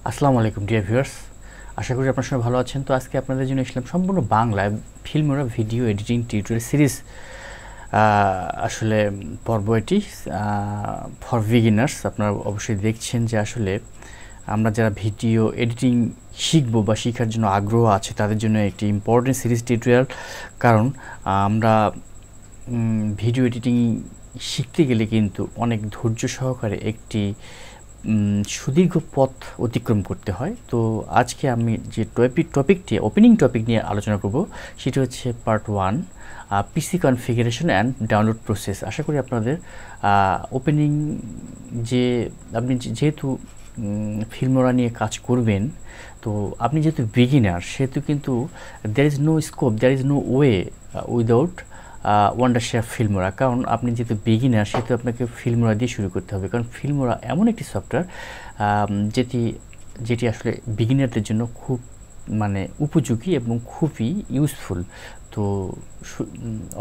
আসসালামু আলাইকুম dear viewers, আশা করি আপনার সবাই ভালো আছেন। তো আজকে আপনাদের জন্য এসলাম সম্পূর্ণ বাংলায় Filmora video editing tutorial series. আসলে পর্ব এটি ফর বিগিনার্স। আপনারা অবশ্যই দেখছেন যে আসলে আমরা যারা ভিডিও এডিটিং শিখবো বা শেখার জন্য আগ্রহ আছে তাদের জন্য একটি ইম্পর্টেন্ট সিরিজ টিউটোরিয়াল। কারণ আমরা ভিডিও এডিটিং শিখতে গেলে কিন্তু অনেক ধৈর্য সহকারে একটি সুদীর্ঘ পথ অতিক্রম করতে হয়। তো আজকে আমি যে টপিকটি ওপেনিং টপিক নিয়ে আলোচনা করব সেটি হচ্ছে part 1, PC configuration and download process. আশা করি আপনাদের ওপেনিং যে আপনি যেহেতু ফিল্মোরা নিয়ে কাজ করবেন, তো আপনি যেহেতু বিগিনার সেহেতু কিন্তু there is no scope, there is no way without Wondershare Filmora. কারণ আপনি যেহেতু বিগিনার সেহেতু আপনাকে ফিল্মোরা দিয়ে শুরু করতে হবে। কারণ ফিল্মোরা এমন একটি সফটওয়্যার যেটি আসলে বিগিনারদের জন্য খুব উপযোগী এবং খুবই ইউজফুল। তো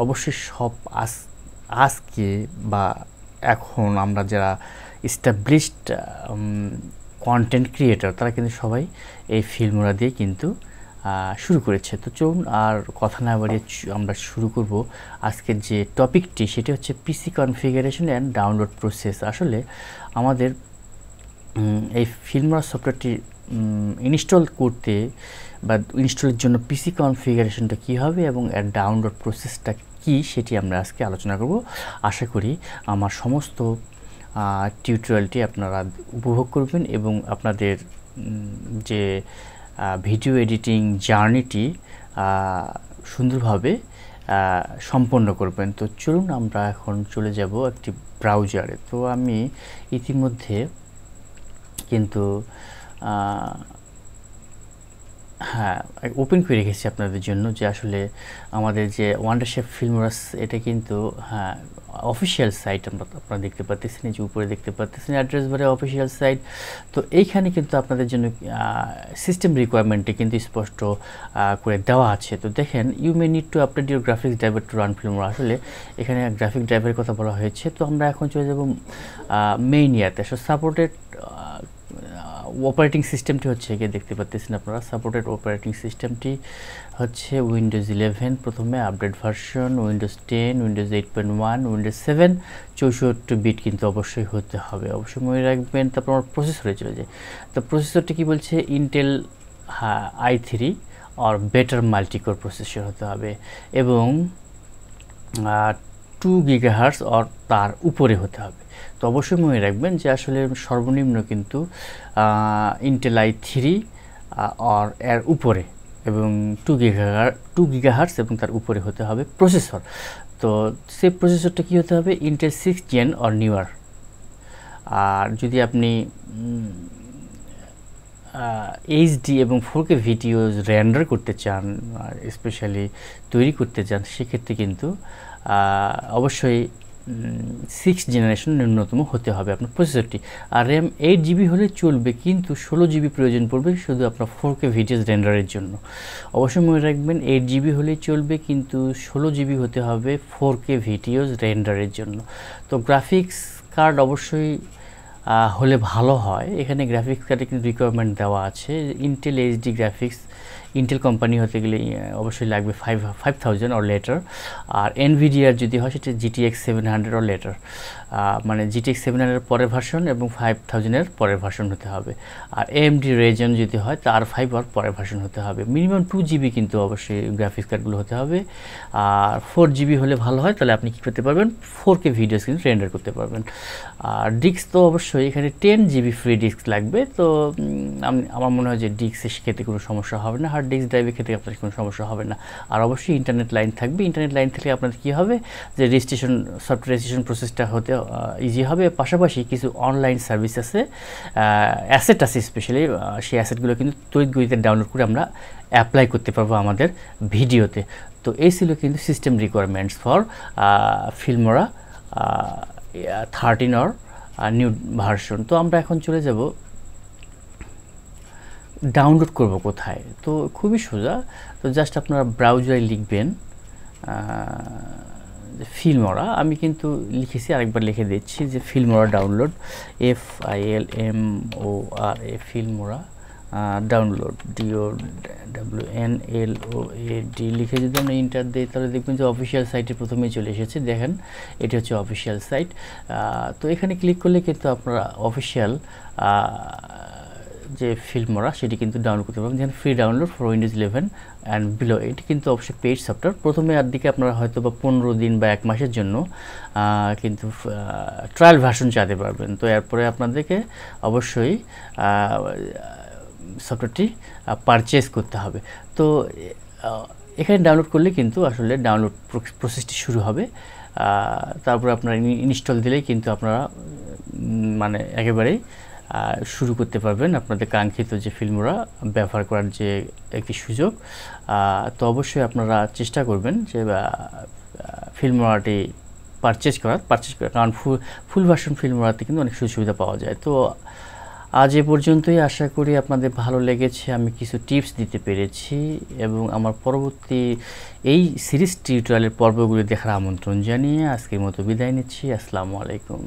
অবশ্যই সব আজকে বা এখন আমরা যারা এস্টাবলিশড কন্টেন্ট ক্রিয়েটর তারা কিন্তু সবাই এই ফিল্মোরা দিয়ে কিন্তু শুরু করেছে। তো চলুন আর কথা না বাড়িয়ে আমরা শুরু করব আজকের যে টপিকটি, সেটি হচ্ছে পিসি কনফিগারেশন অ্যান্ড ডাউনলোড প্রসেস। আসলে আমাদের এই ফিল্মোরা সফটওয়্যারটি ইনস্টল করতে বা ইনস্টলের জন্য পিসি কনফিগারেশনটা কী হবে এবং এর ডাউনলোড প্রসেসটা কী সেটি আমরা আজকে আলোচনা করব। আশা করি আমার সমস্ত টিউটোরিয়ালটি আপনারা উপভোগ করবেন এবং আপনাদের যে ভিডিও এডিটিং জার্নিটি সুন্দরভাবে সম্পন্ন করবেন। তো চলুন আমরা এখন চলে যাব একটি ব্রাউজারে। তো আমি ইতিমধ্যে কিন্তু ওপেন করে রেখেছি আপনাদের জন্য যে আসলে আমাদের যে ওয়ান্ডারশেপ ফিল্মোরাস এটা কিন্তু অফিসিয়াল সাইট আপনারা দেখতে পাচ্ছেন, এই যে উপরে দেখতে পাচ্ছেন অ্যাড্রেস বারে অফিসিয়াল সাইট। তো এইখানে কিন্তু আপনাদের জন্য সিস্টেম রিকোয়ারমেন্টে কিন্তু স্পষ্ট করে দেওয়া আছে। তো দেখেন, you may need to update your graphics driver to run Filmora. আসলে এখানে গ্রাফিক ড্রাইভারের কথা বলা হয়েছে। তো আমরা এখন চলে যাব মেইন ইয়াতে। সো সাপোর্টেড অপারেটিং সিস্টেমটি হচ্ছে গিয়ে দেখতে পাচ্ছেন আপনারা, সাপোর্টেড অপারেটিং সিস্টেমটি হচ্ছে উইন্ডোজ 11 প্রথমে, update version Windows 10, Windows 8.1, Windows 7, 64 bit কিন্তু অবশ্যই হতে হবে, অবশ্যই মনে রাখবেন। তারপর আমার প্রসেসরে চলে যায়। তো প্রসেসরটি কী বলছে, ইন্টেল i3 আর বেটার মাল্টিকোর প্রসেসর হতে হবে এবং 2 গিগাহার্টজ আর তার উপরে হতে হবে। তো অবশ্যই মনে রাখবেন যে আসলে সর্বনিম্ন কিন্তু ইন্টেল i3 আর এর উপরে এবং 2 গিগাহার্টজ এবং তার উপরে হতে হবে প্রসেসর। তো সেই প্রসেসরটা কী হতে হবে, ইন্টেল 6 জেন আর নিউয়ার। আর যদি আপনি এইচডি এবং 4K ভিডিওজ রেন্ডার করতে চান, স্পেশালি তৈরি করতে চান, সেক্ষেত্রে কিন্তু অবশ্যই 6 জেনারেশন ন্যূনতম হতে হবে আপনার প্রসেসরটি। আর র্যাম 8 জিবি হলে চলবে, কিন্তু 16 জিবি প্রয়োজন পড়বে শুধু আপনার 4K ভিডিওজ রেন্ডারের জন্য। অবশ্যই মনে রাখবেন 8 জিবি হলেই চলবে, কিন্তু 16 জিবি হতে হবে 4K ভিডিওজ রেন্ডারের জন্য। তো গ্রাফিক্স কার্ড অবশ্যই হলে ভালো হয়। এখানে গ্রাফিক্স কার্ডে কিন্তু রিকোয়ারমেন্ট দেওয়া আছে। Intel HD graphics, Intel company হতে গেলে অবশ্যই লাগবে 5000 অর লেটার। আর এনভিডিআর যদি হয় সেটা GTX 700 অর লেটার, মানে GTX 700 পরের ভার্সন এবং 5000 পরের ভার্সন হতে হবে। আর AMD রেজন যদি হয় তার 5 আর পরের ভার্সন হতে হবে। মিনিমাম 2 জিবি কিন্তু অবশ্যই গ্রাফিক্স কার্ডগুলো হতে হবে। আর 4 জিবি হলে ভালো হয়, তাহলে আপনি কী করতে পারবেন, 4K ভিডিওস কিন্তু রেন্ডার করতে পারবেন। আর ডিস্ক তো অবশ্যই এখানে 10 জিবি ফ্রি ডিস্ক লাগবে। তো আমার মনে হয় যে ডিস্কের ক্ষেত্রে কোনো সমস্যা হবে না, হার্ড ডিস্ক ড্রাইভের ক্ষেত্রে আপনার কোনো সমস্যা হবে না। আর অবশ্যই ইন্টারনেট লাইন থাকবে। ইন্টারনেট লাইন থেকে আপনার কী হবে যে রেজিস্ট্রেশন, সফটওয়্যার রেজিস্ট্রেশন প্রসেসটা হতে ইজি হবে। পাশাপাশি কিছু অনলাইন সার্ভিস আছে, অ্যাসেট আছে স্পেশালি, সেই অ্যাসেটগুলো কিন্তু তড়িৎ গতিতে ডাউনলোড করে আমরা অ্যাপ্লাই করতে পারবো আমাদের ভিডিওতে। তো এই ছিল কিন্তু system requirements for Filmora 13 or new version. তো আমরা এখন চলে যাব ডাউনলোড করব কোথায়। তো খুবই সোজা। তো জাস্ট আপনারা ব্রাউজারে লিখবেন ফিল্মোরা, আমি কিন্তু লিখেছি, আরেকবার লিখে দিচ্ছি যে Filmora download, FILMORA, Filmora download, DOWNLOAD লিখে যদি আমরা ইন্টার দিই তাহলে দেখবেন যে অফিসিয়াল সাইটে প্রথমেই চলে এসেছে। দেখেন এটি হচ্ছে অফিসিয়াল সাইট। তো এখানে ক্লিক করলে কিন্তু আপনারা অফিসিয়াল যে ফিল্মোরা সেটি কিন্তু ডাউনলোড করতে পারবেন। যেখানে free download for Windows 11 and below. এটি কিন্তু অবশ্যই পেইড সফটওয়্যার। প্রথমে আর দিকে আপনারা হয়তো বা 15 দিন বা 1 মাসের জন্য কিন্তু ট্রায়াল ভার্সন চাইতে পারবেন। তো এরপরে আপনাদেরকে অবশ্যই সফটওয়্যারটি পারচেজ করতে হবে। তো এখানে ডাউনলোড করলে কিন্তু আসলে ডাউনলোড প্রসেসটি শুরু হবে। তারপরে আপনারা ইনস্টল দিলেই কিন্তু আপনারা মানে একেবারেই শুরু করতে পারবেন আপনাদের কাঙ্ক্ষিত যে ফিল্মোরা ব্যবহার করার যে একটি সুযোগ। তো অবশ্যই আপনারা চেষ্টা করবেন যে ফিল্মোরাটি পারচেজ করার, কারণ ফুল ভার্সন ফিল্মোরাতে কিন্তু অনেক সুযোগ সুবিধা পাওয়া যায়। তো আজ এ পর্যন্তই, আশা করি আপনাদের ভালো লেগেছে, আমি কিছু টিপস দিতে পেরেছি এবং আমার পরবর্তী এই সিরিজ টিউটোরিয়ালের পর্বগুলি দেখার আমন্ত্রণ জানিয়ে আজকের মতো বিদায় নিচ্ছি। আসসালামু আলাইকুম।